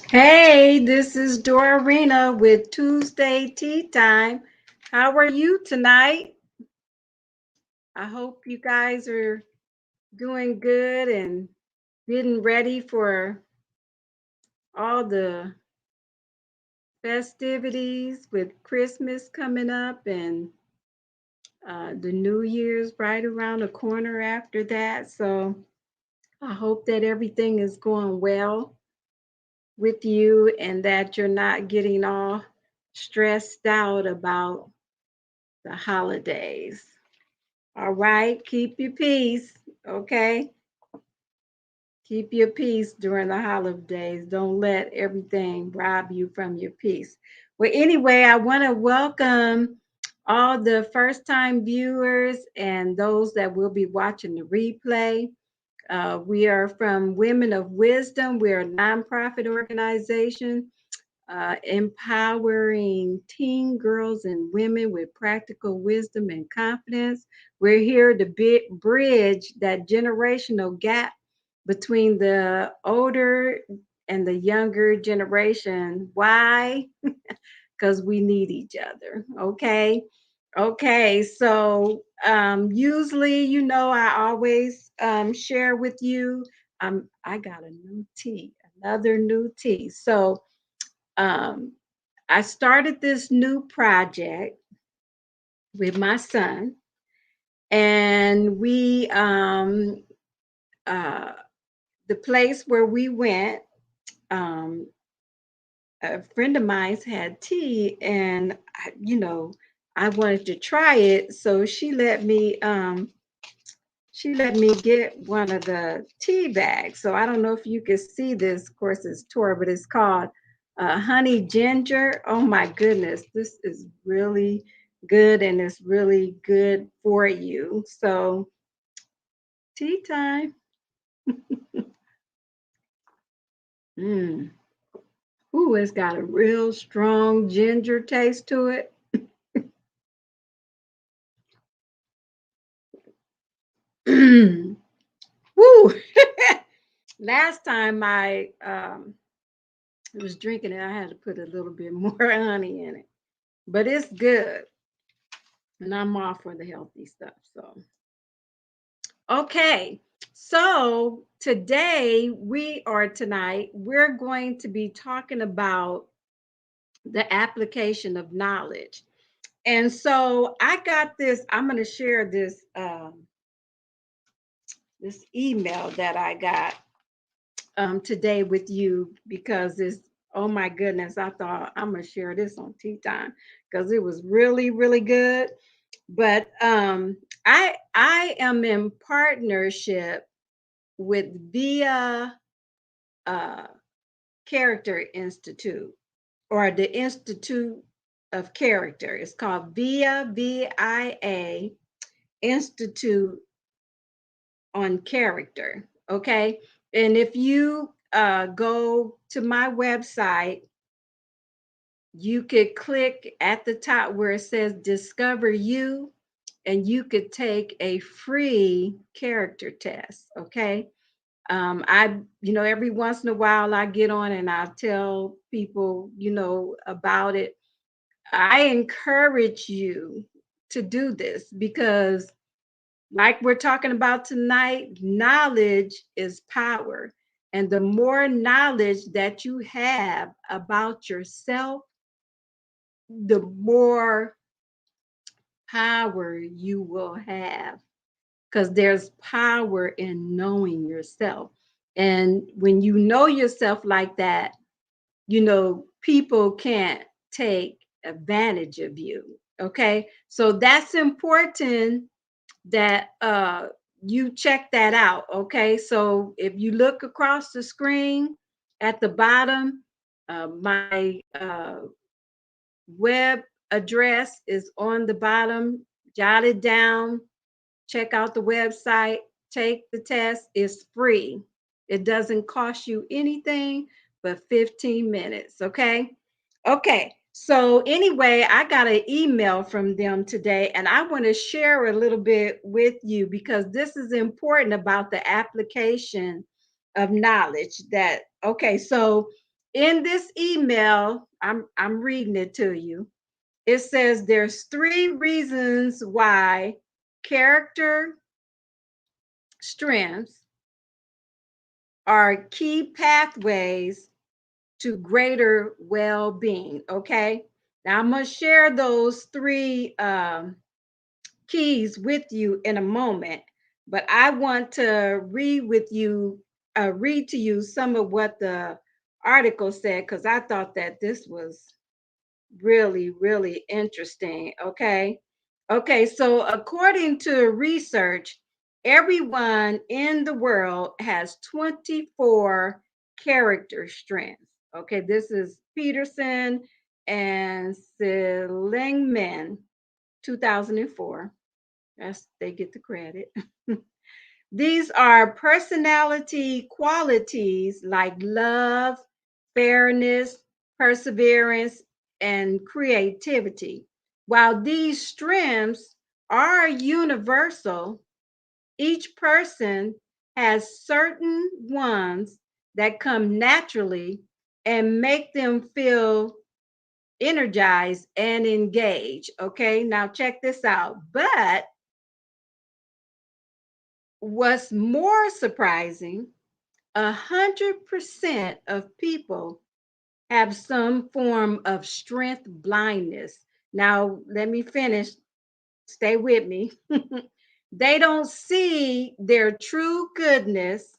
Hey, this is Dorina with Tuesday Tea Time. How are you tonight? I hope you guys are doing good and getting ready for all the festivities with Christmas coming up and the New Year's right around the corner after that. So I hope that everything is going well with you and that you're not getting all stressed out about the holidays. All right, keep your peace, okay? Keep your peace during the holidays. Don't let everything rob you from your peace. Well, anyway, I want to welcome all the first time viewers and those that will be watching the replay. We are from Women of Wisdom. We're a nonprofit organization empowering teen girls and women with practical wisdom and confidence. We're here to bridge that generational gap between the older and the younger generation. Why? Because we need each other. Okay. Okay. So, usually, I always share with you. I got a new tea, another new tea. So, um, I started this new project with my son, and uh, the place where we went, um, a friend of mine's had tea, and I wanted to try it, so she let me get one of the tea bags. So I don't know if you can see this. Of course, it's tore, but it's called honey ginger. Oh my goodness, this is really good, and it's really good for you. So tea time. Mm. Ooh, it's got a real strong ginger taste to it. Woo! Last time I was drinking it, I had to put a little bit more honey in it, but it's good. And I'm all for the healthy stuff. So, okay. So, tonight, we're going to be talking about the application of knowledge. And so, I got this, I'm going to share this email that I got today with you because oh my goodness, I thought I'm going to share this on Tea Time because it was really, really good. But I am in partnership with Via uh, Character Institute, or the Institute of Character. It's called VIA Institute on Character. Okay, and if you go to my website, you could click at the top where it says Discover You, and you could take a free character test. Okay. Every once in a while I get on and I tell people, about it. I encourage you to do this because, like we're talking about tonight, knowledge is power. And the more knowledge that you have about yourself, the more power you will have, because there's power in knowing yourself. And when you know yourself like that, people can't take advantage of you. Okay. So that's important that you check that out. Okay. So if you look across the screen at the bottom, my web address is on the bottom. Jot it down, check out the website, take the test. It's free. It doesn't cost you anything but 15 minutes. Okay. Okay. So, anyway, I got an email from them today, and I want to share a little bit with you because this is important about the application of knowledge. Okay, so In this email, I'm reading it to you. It says there's 3 reasons why character strengths are key pathways to greater well-being. Okay, now I'm going to share those 3 keys with you in a moment, but I want to read to you some of what the article said, because I thought that this was really, really interesting. Okay. Okay. So, according to research, everyone in the world has 24 character strengths. Okay. This is Peterson and Seligman, 2004. That's, they get the credit. These are personality qualities like love, fairness, perseverance, and creativity. While these strengths are universal, each person has certain ones that come naturally and make them feel energized and engaged. Okay, now check this out. But what's more surprising, 100% of people have some form of strength blindness. Now, let me finish. Stay with me. They don't see their true goodness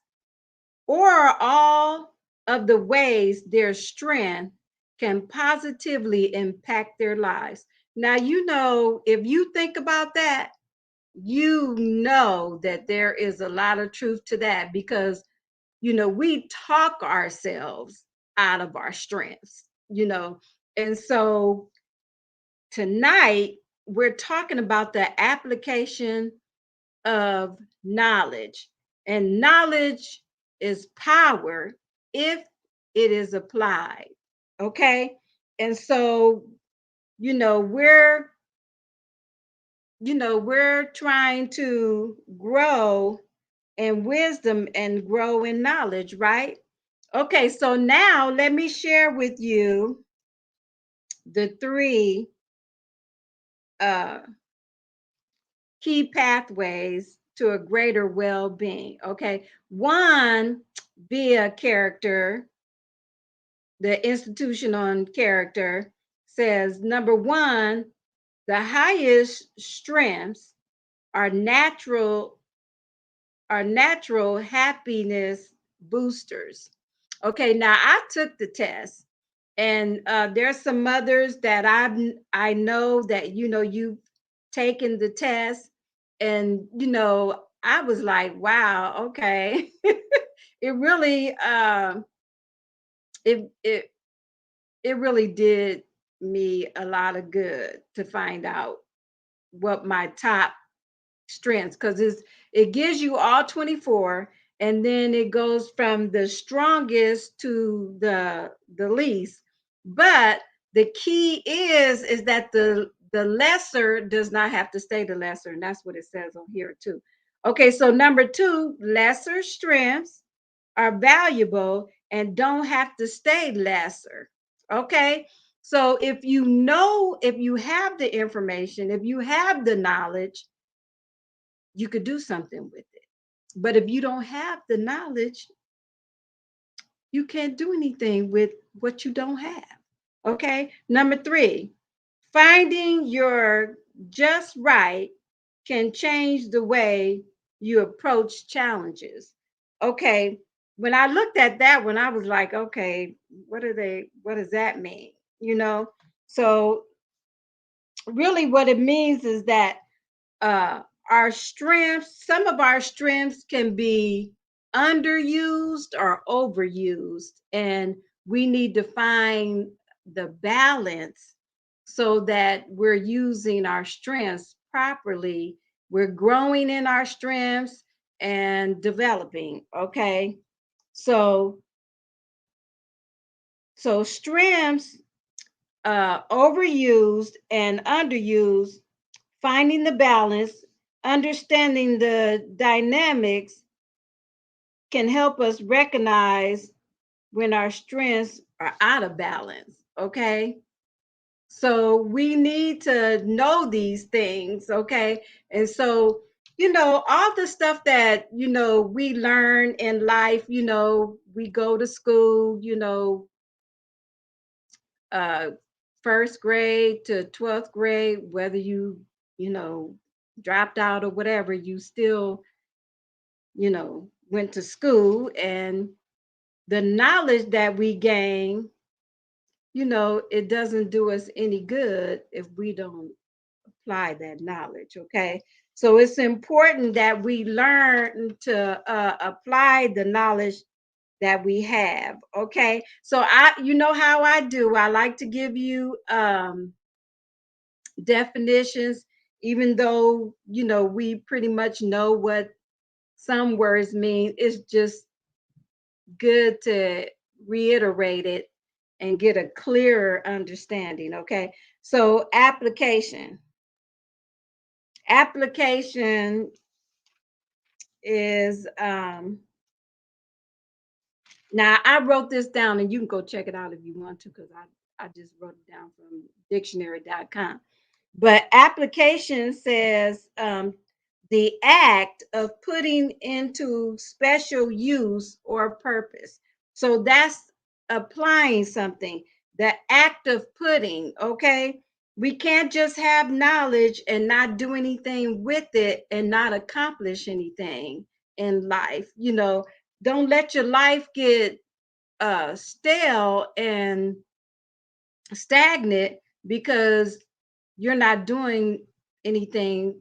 or all of the ways their strength can positively impact their lives. Now, if you think about that, you know that there is a lot of truth to that, because we talk ourselves out of our strengths. And so tonight we're talking about the application of knowledge. And knowledge is power if it is applied. Okay? And so, you know, we're we're trying to grow in wisdom and grow in knowledge, right? Okay, so now let me share with you the 3 uh, key pathways to a greater well being. Okay, one, via character, the Institution on Character says number one, the highest strengths are natural happiness boosters. Okay, now I took the test, and there's some others that I know that you've taken the test, and I was like, wow, okay, it really it it it really did me a lot of good to find out what my top strengths, because it gives you all 24, and then it goes from the strongest to the least. But the key is that the lesser does not have to stay the lesser, and that's what it says on here too. Okay, so number 2, lesser strengths are valuable and don't have to stay lesser. Okay, so if you have the information, if you have the knowledge, you could do something with it. But if you don't have the knowledge, you can't do anything with what you don't have. Okay. Number 3, finding your just right can change the way you approach challenges. Okay. When I looked at that one, I was like, okay, what does that mean? You know? So really what it means is that uh some of our strengths can be underused or overused, and we need to find the balance so that we're using our strengths properly, we're growing in our strengths and developing. Okay, so strengths, overused and underused, finding the balance, understanding the dynamics can help us recognize when our strengths are out of balance. Okay. So we need to know these things. Okay. And so, all the stuff that, we learn in life, we go to school, uh, first grade to 12th grade, whether you know, dropped out or whatever, you still, went to school. And the knowledge that we gain, it doesn't do us any good if we don't apply that knowledge. Okay. So it's important that we learn to apply the knowledge that we have. Okay. So you know how I do. I like to give you definitions, even though, we pretty much know what some words mean. It's just good to reiterate it and get a clearer understanding. Okay. So application is now I wrote this down and you can go check it out if you want to, because I just wrote it down from dictionary.com. But application says the act of putting into special use or purpose. So that's applying something, the act of putting, okay? We can't just have knowledge and not do anything with it and not accomplish anything in life. Don't let your life get stale and stagnant because you're not doing anything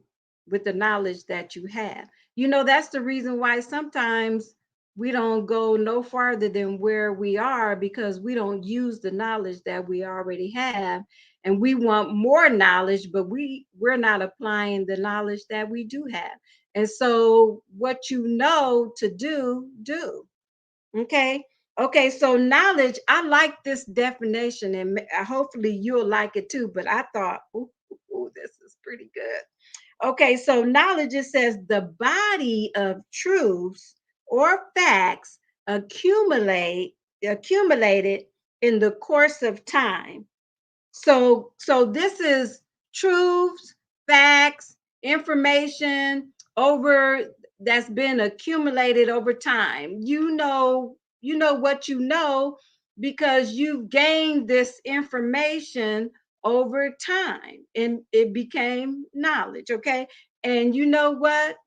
with the knowledge that you have. That's the reason why sometimes we don't go no farther than where we are, because we don't use the knowledge that we already have, and we want more knowledge, but we're not applying the knowledge that we do have. And so what you know to do. Okay. Okay. So knowledge, I like this definition, and hopefully you'll like it too. But I thought, ooh, this is pretty good. Okay. So knowledge, it says the body of truths or facts accumulated in the course of time. So this is truths, facts, information over that's been accumulated over time. You know what you know because you've gained this information over time and it became knowledge. Okay. And you know what?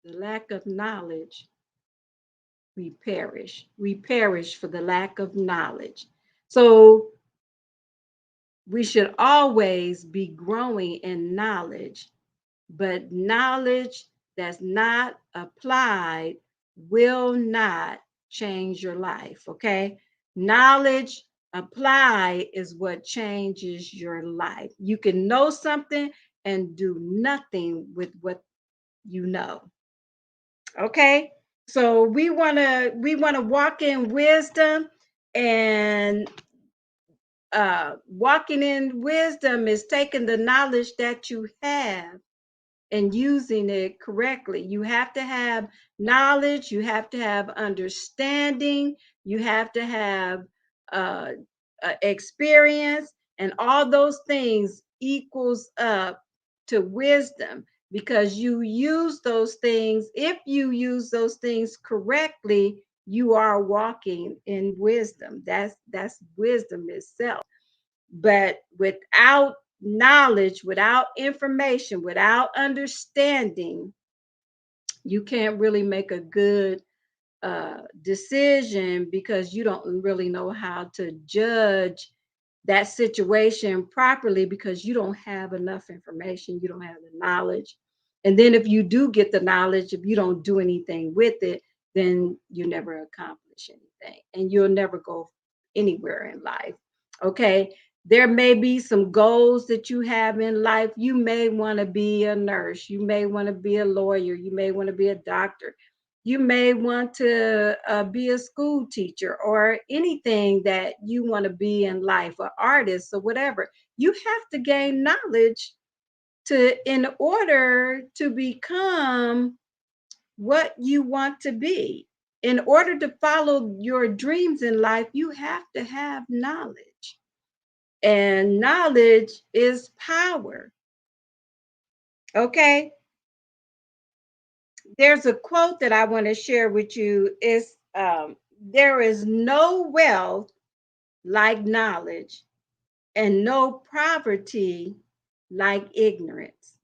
The lack of knowledge, we perish. We perish for the lack of knowledge. So we should always be growing in knowledge, but knowledge that's not applied will not change your life. Okay. Knowledge applied is what changes your life. You can know something and do nothing with what you know. Okay. So we want to walk in wisdom, and walking in wisdom is taking the knowledge that you have and using it correctly. You have to have knowledge, you have to have understanding, you have to have uh, experience, and all those things equals up to wisdom, because you use those things. If you use those things correctly, you are walking in wisdom. That's wisdom itself. But without knowledge, without information, without understanding, you can't really make a good decision, because you don't really know how to judge that situation properly, because you don't have enough information, you don't have the knowledge. And then if you do get the knowledge, if you don't do anything with it, then you never accomplish anything and you'll never go anywhere in life. Okay. There may be some goals that you have in life. You may want to be a nurse, you may want to be a lawyer, you may want to be a doctor, you may want to be a school teacher, or anything that you want to be in life, or artist or whatever. You have to gain knowledge in order to become what you want to be. In order to follow your dreams in life, you have to have knowledge. And knowledge is power. Okay. There's a quote that I want to share with you. It's there is no wealth like knowledge, and no poverty like ignorance.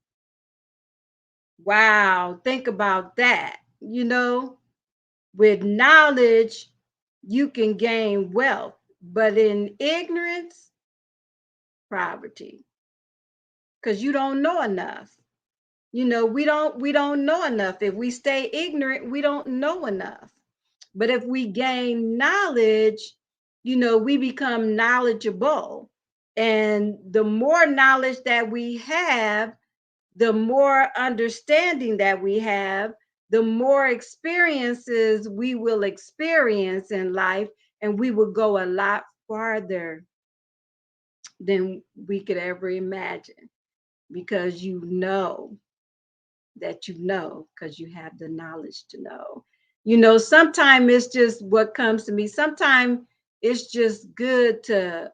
Wow, think about that. With knowledge, you can gain wealth, but in ignorance, poverty, because you don't know enough. We don't know enough. If we stay ignorant, we don't know enough. But if we gain knowledge, we become knowledgeable. And the more knowledge that we have, the more understanding that we have, the more experiences we will experience in life, and we will go a lot farther than we could ever imagine, because because you have the knowledge to know. Sometimes it's just what comes to me. Sometimes it's just good to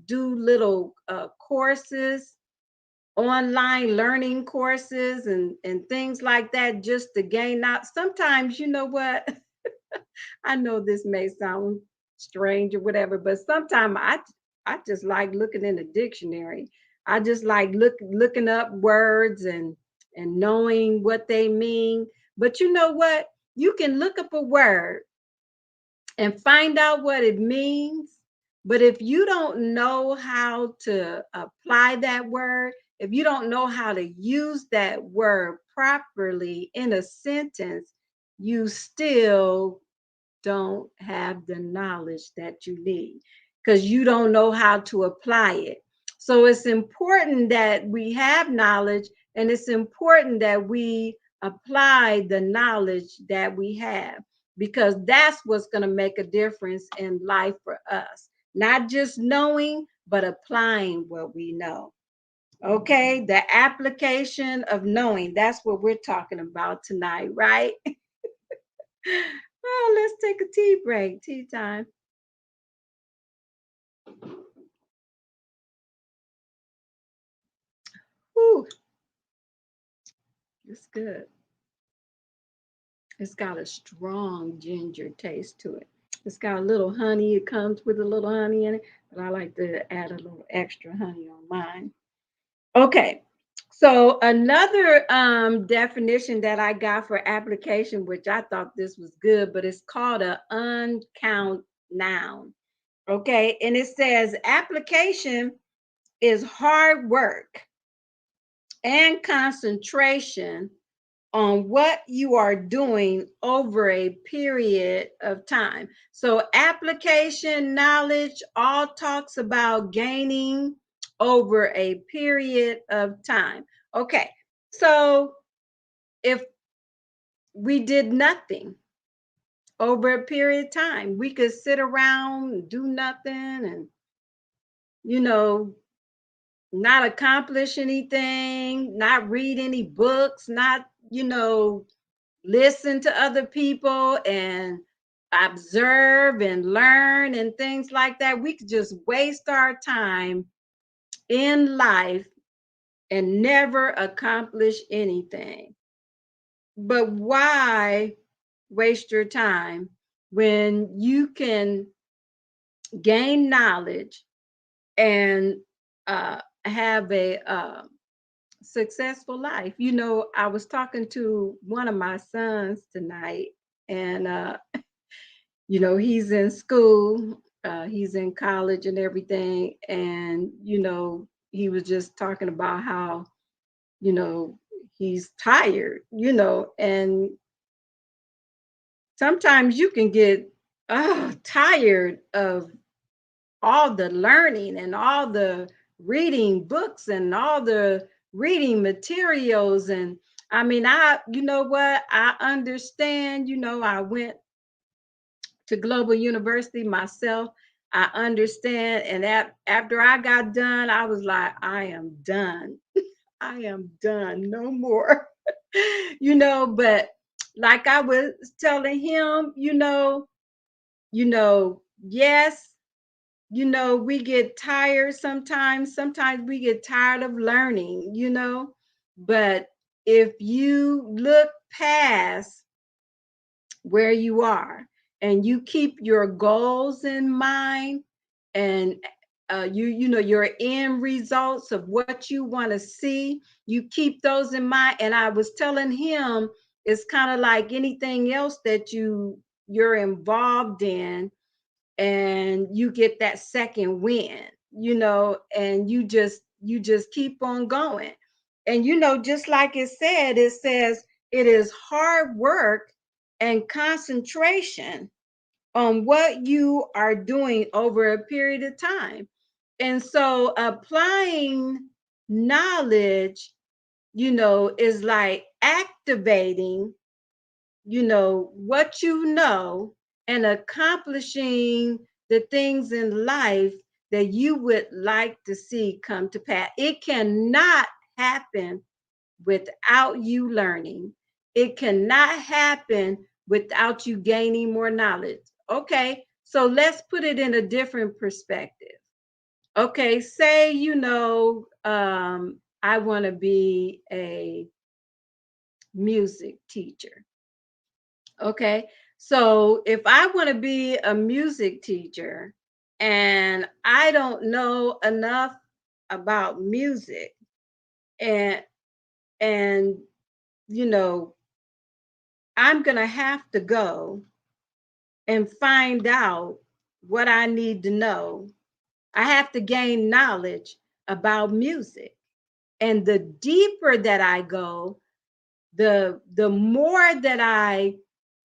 do little courses, online learning courses, and things like that, just to gain out. Sometimes, you know what? I know this may sound strange or whatever, but sometimes I just like looking in the dictionary. I just like looking up words and knowing what they mean. But you know what? You can look up a word and find out what it means. But if you don't know how to apply that word, if you don't know how to use that word properly in a sentence, you still don't have the knowledge that you need, because you don't know how to apply it. So it's important that we have knowledge, and it's important that we apply the knowledge that we have, because that's what's going to make a difference in life for us. Not just knowing, but applying what we know. Okay, the application of knowing. That's what we're talking about tonight, right? Oh, let's take a tea break. Tea time. Whew, it's good. It's got a strong ginger taste to it. It's got a little honey. It comes with a little honey in it, but I like to add a little extra honey on mine. Okay. So another definition that I got for application, which I thought this was good, but it's called a uncount noun. Okay. And it says application is hard work and concentration on what you are doing over a period of time. So, application knowledge all talks about gaining over a period of time. Okay, so if we did nothing over a period of time, we could sit around and do nothing and, you know, not accomplish anything, not read any books, not, listen to other people and observe and learn and things like that. We could just waste our time in life and never accomplish anything. But why waste your time when you can gain knowledge and have a successful life? I was talking to one of my sons tonight, and he's in school, he's in college and everything. And, he was just talking about how, you know, he's tired, and sometimes you can get tired of all the learning and all the reading books and all the reading materials. And I mean, you know what? I understand, I went to Global University myself. I understand. And after I got done, I was like, I am done. I am done. No more. But Like I was telling him, yes, we get tired sometimes. Sometimes we get tired of learning, but if you look past where you are and you keep your goals in mind, and your end results of what you want to see, you keep those in mind. And I was telling him, it's kind of like anything else that you're involved in, and you get that second win, and you just keep on going. And just like it says it is hard work and concentration on what you are doing over a period of time. And so applying knowledge, is like activating, what and accomplishing the things in life that you would like to see come to pass. It cannot happen without you learning. It cannot happen without you gaining more knowledge. Okay, so let's put it in a different perspective. Okay, say, I want to be a music teacher. Okay, so if I want to be a music teacher and I don't know enough about music, and and you know I'm going to have to go and find out what I need to know. I have to gain knowledge about music. And the deeper that I go, the more that I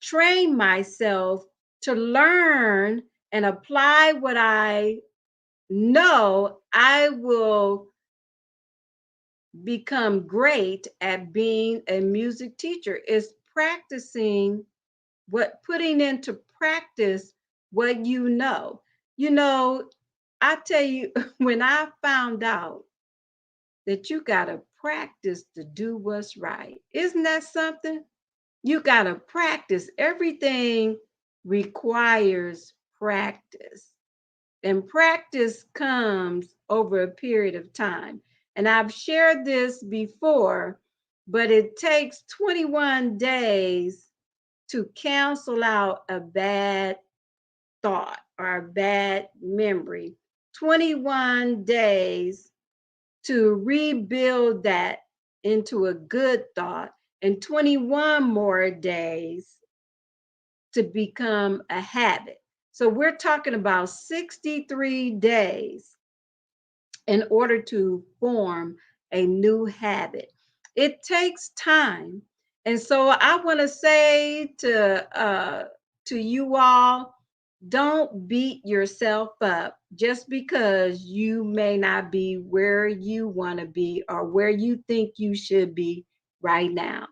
train myself to learn and apply what I know, I will become great at being a music teacher. Is practicing, putting into practice what you know. You know, I tell you, when I found out that you got to practice to do what's right, isn't that something? You got to practice. Everything requires practice, and practice comes over a period of time. And I've shared this before, but it takes 21 days to cancel out a bad thought or a bad memory, 21 days to rebuild that into a good thought, and 21 more days to become a habit. So we're talking about 63 days in order to form a new habit. It takes time. And so I want to say to you all, don't beat yourself up just because you may not be where you want to be or where you think you should be right now.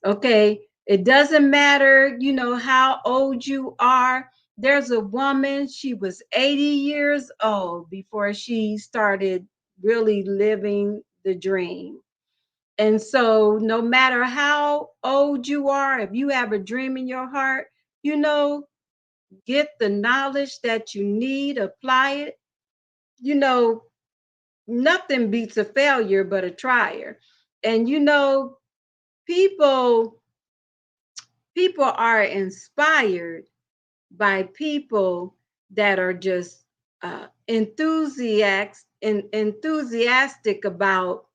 Okay? It doesn't matter, how old you are. There's a woman, she was 80 years old before she started really living the dream. And so, no matter how old you are, if you have a dream in your heart, you know, get the knowledge that you need, apply it. You know, nothing beats a failure but a trier. And people people are inspired by people that are just enthusiastic about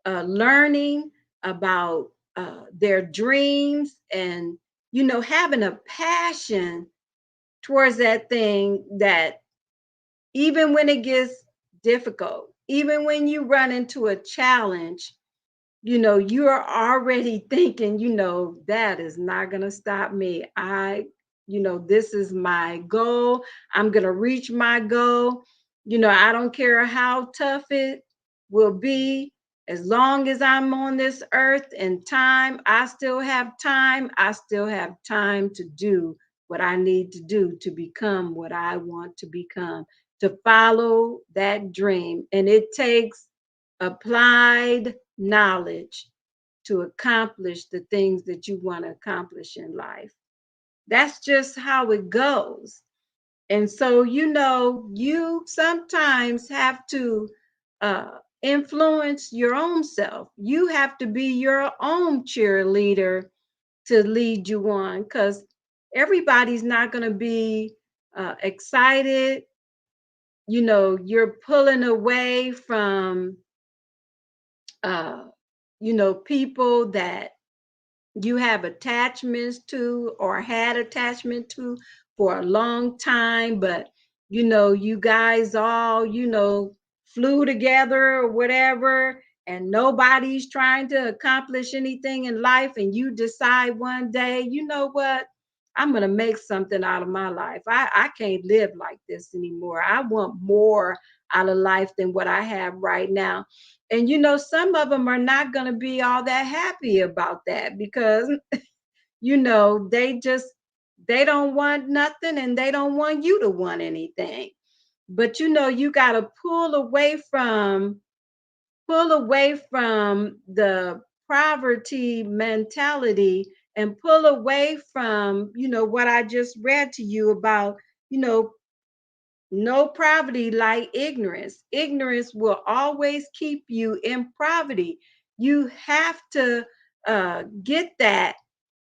learning, about their dreams, and having a passion towards that thing, that even when it gets difficult, even when you run into a challenge, you are already thinking, that is not going to stop me. This is my goal. I'm going to reach my goal. I don't care how tough it will be. As long as I'm on this earth and time, I still have time. I still have time to do what I need to do to become what I want to become, to follow that dream. And it takes applied knowledge to accomplish the things that you want to accomplish in life. That's just how it goes. And so, you sometimes have to influence your own self. You have to be your own cheerleader to lead you on, because everybody's not going to be excited. You're pulling away from, uh, people that you have attachments to or had attachment to for a long time, but you guys all flew together or whatever, and nobody's trying to accomplish anything in life, and you decide one day, you know what, I'm going to make something out of my life. I can't live like this anymore. I want more out of life than what I have right now. And some of them are not going to be all that happy about that, because they don't want nothing, and they don't want you to want anything. But you got to pull away from the poverty mentality, and pull away from what I just read to you about. you know no poverty like ignorance. Ignorance will always keep you in poverty. You have to get that,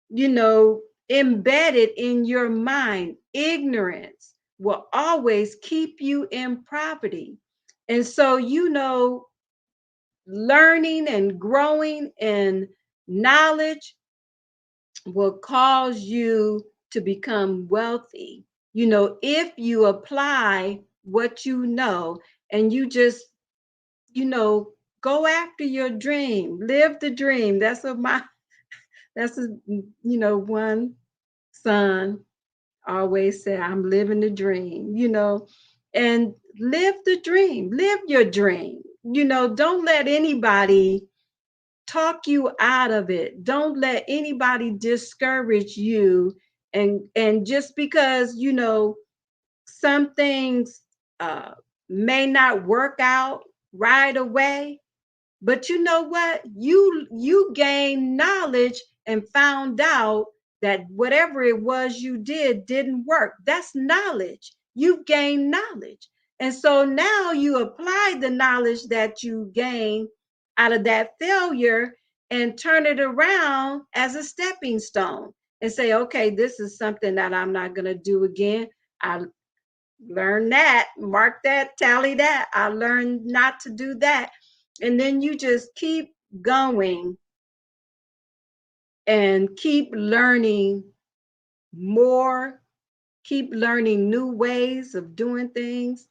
you know, embedded in your mind. Ignorance will always keep you in poverty. And so, learning and growing in knowledge will cause you to become wealthy. If you apply what you know, and you just, you know, go after your dream, live the dream. One son always said, I'm living the dream, and live the dream, live your dream. Don't let anybody talk you out of it. Don't let anybody discourage you. And just because, some things may not work out right away, but you know what? You gained knowledge and found out that whatever it was you didn't work. That's knowledge. You've gained knowledge. And so now you apply the knowledge that you gained out of that failure, and turn it around as a stepping stone, and say, okay, this is something that I'm not going to do again. I learned that, mark that, tally that. I learned not to do that. And then you just keep going and keep learning more, keep learning new ways of doing things.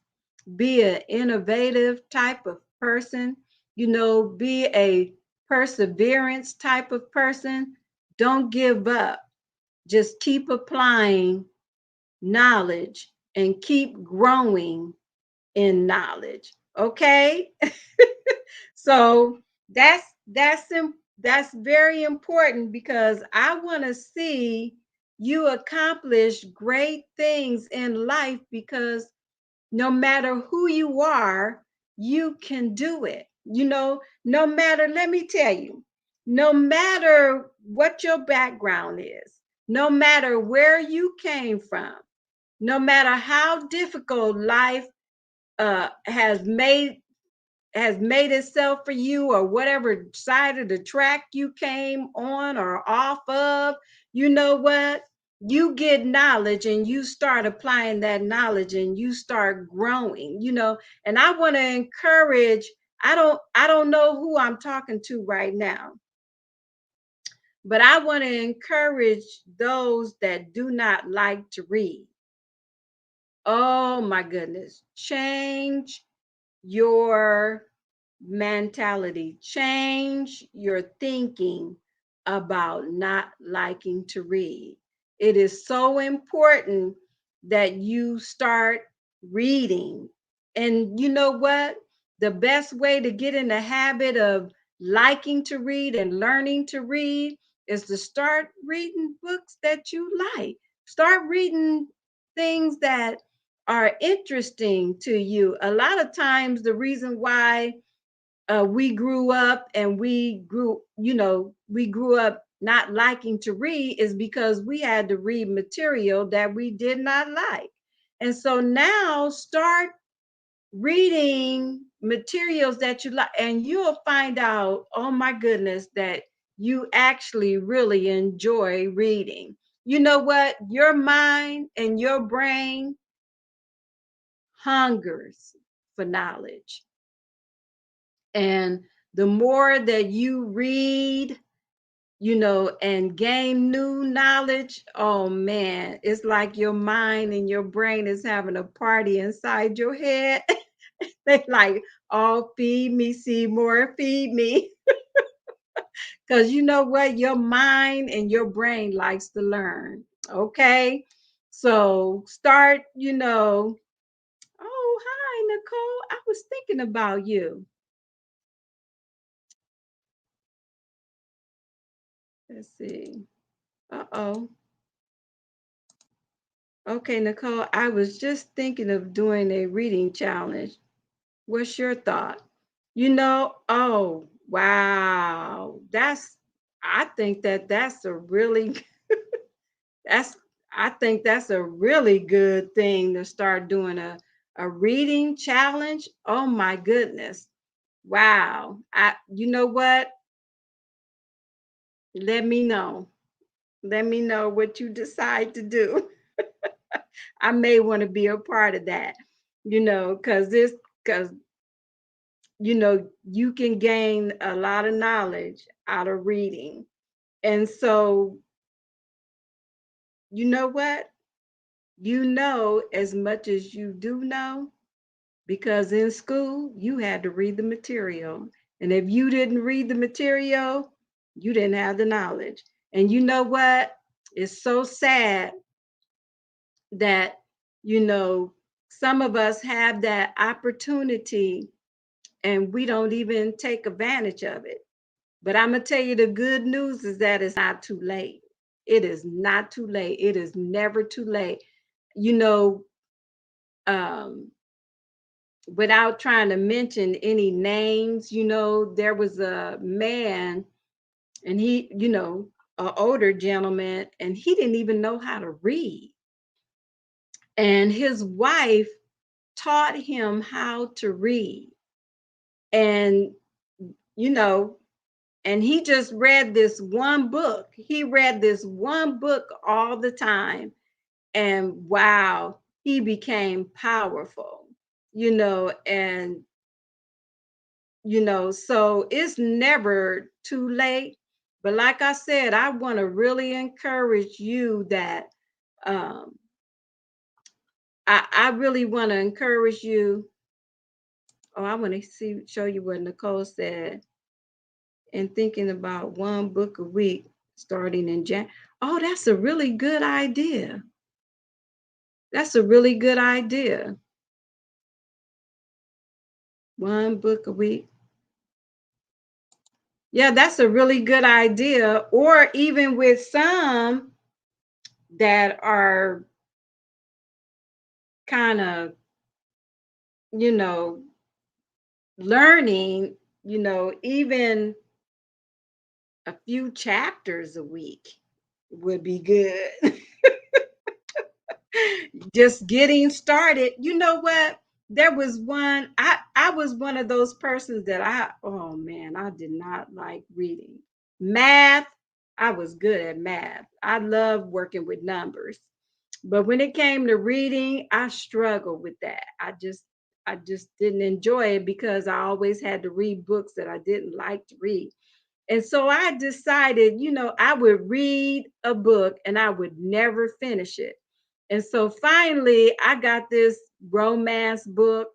Be an innovative type of person, be a perseverance type of person. Don't give up. Just keep applying knowledge and keep growing in knowledge. Okay? So that's very important, because I want to see you accomplish great things in life, because no matter who you are, you can do it. No matter, let me tell you, no matter what your background is, no matter where you came from, no matter how difficult life has made itself for you, or whatever side of the track you came on or off of, you know what? You get knowledge, and you start applying that knowledge, and you start growing, and I want to encourage, I don't know who I'm talking to right now, but I want to encourage those that do not like to read. Oh my goodness. Change your mentality, change your thinking about not liking to read. It is so important that you start reading. And you know what? The best way to get in the habit of liking to read and learning to read is to start reading books that you like. Start reading things that are interesting to you. A lot of times, the reason why we grew up and we grew up not liking to read is because we had to read material that we did not like. And so now start reading materials that you like, and you'll find out, oh my goodness, that you actually really enjoy reading. You know what? Your mind and your brain hungers for knowledge. And the more that you read, and gain new knowledge, oh man, it's like your mind and your brain is having a party inside your head. They like, oh, feed me, Seymour, feed me. Because you know what? Your mind and your brain likes to learn. Okay. So start, oh, hi, Nicole. I was thinking about you. Let's see. Uh-oh. Okay, Nicole, I was just thinking of doing a reading challenge. What's your thought? Oh, wow. I think that's a really, that's, I think that's a really good thing to start doing a reading challenge. Oh my goodness. Wow. You know what? Let me know. Let me know what you decide to do. I may want to be a part of that, because you can gain a lot of knowledge out of reading. And so, you know what? You know as much as you do know, because in school you had to read the material. And if you didn't read the material, you didn't have the knowledge. And you know what? It's so sad that, you know, some of us have that opportunity and we don't even take advantage of it. But I'm going to tell you the good news is that it's not too late. It is not too late. It is never too late. You know, um, without trying to mention any names, there was a man and an older gentleman, and he didn't even know how to read. And his wife taught him how to read. And, you know, and he just read this one book. He read this one book all the time. And wow, he became powerful, and, so it's never too late. But like I said, I want to really encourage you that I really want to encourage you. Oh, I want to show you what Nicole said. And thinking about one book a week starting in Jan. Oh, that's a really good idea. That's a really good idea. One book a week. Yeah, that's a really good idea. Or even with some that are kind of, you know, learning, even a few chapters a week would be good. Just getting started. You know what? There was one, I was one of those persons that oh man, I did not like reading. Math, I was good at math. I love working with numbers. But when it came to reading, I struggled with that. I just didn't enjoy it because I always had to read books that I didn't like to read. And so I decided, I would read a book and I would never finish it. And so finally, I got this romance book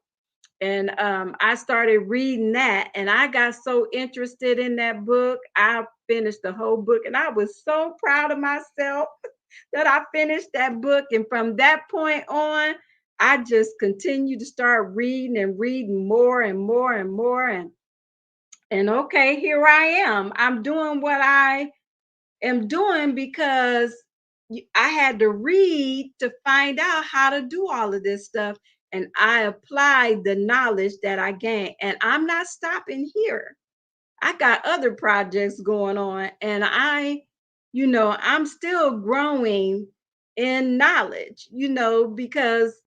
and I started reading that. And I got so interested in that book, I finished the whole book. And I was so proud of myself that I finished that book. And from that point on, I just continued to start reading and reading more and more and more. And okay, here I am. I'm doing what I am doing because I had to read to find out how to do all of this stuff. and I apply the knowledge that I gain. And I'm not stopping here. I got other projects going on, and I'm still growing in knowledge, because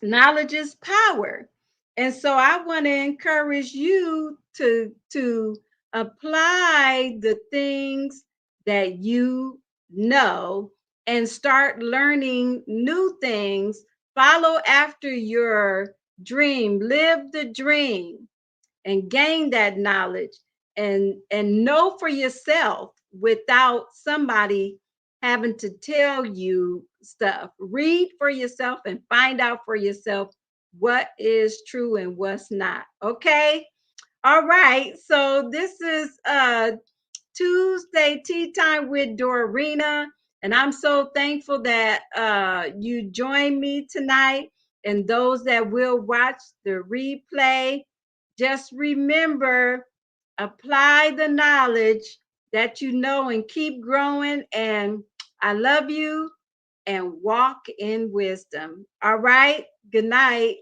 knowledge is power. And so I want to encourage you to apply the things that you know and start learning new things. Follow after your dream, live the dream and gain that knowledge, and know for yourself without somebody having to tell you stuff. Read for yourself and find out for yourself what is true and what's not. Okay? All right. So this is Tuesday Tea Time with Dorina. And I'm so thankful that you joined me tonight. And those that will watch the replay, just remember, apply the knowledge that you know and keep growing. And I love you, and walk in wisdom. All right. Good night.